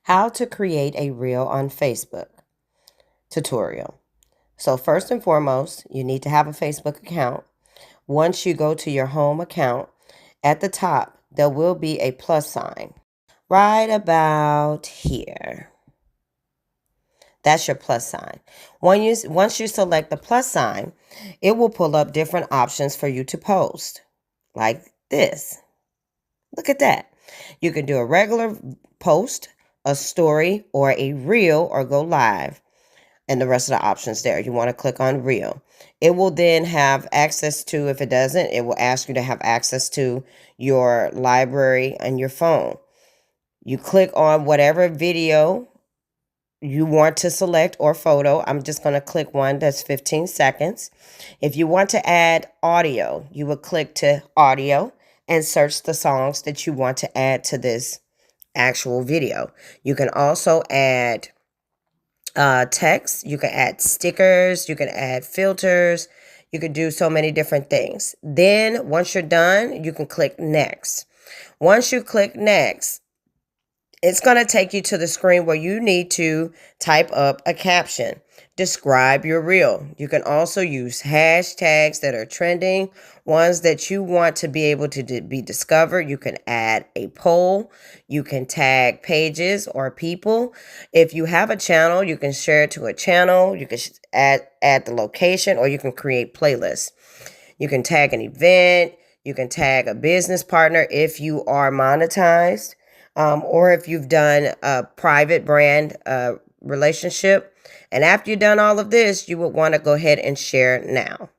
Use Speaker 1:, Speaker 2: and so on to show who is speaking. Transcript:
Speaker 1: How to create a reel on Facebook tutorial. So first and foremost, you need to have a Facebook account. Once you go to your home account, at the top, there will be a plus sign right about here. That's your plus sign. Once you select the plus sign, it will pull up different options for you to post, like this. Look at that. You can do a regular post, a story, or a reel, or go live. And the rest of the options there. You want to click on reel. It will then have access to, if it doesn't, it will ask you to have access to your library and your phone. You click on whatever video you want to select or photo. I'm just going to click one that's 15 seconds. If you want to add audio, you would click to audio and search the songs that you want to add to this actual video. You can also add text, you can add stickers, you can add filters, you can do so many different things. Then once you're done, you can click next. Once you click next, it's going to take you to the screen where you need to type up a caption. Describe your reel. You can also use hashtags that are trending, ones that you want to be able to be discovered. You can add a poll. You can tag pages or people. If you have a channel, you can share it to a channel. You can add the location, or you can create playlists. You can tag an event. You can tag a business partner if you are monetized. Or if you've done a private brand relationship. And after you've done all of this, you would want to go ahead and share now.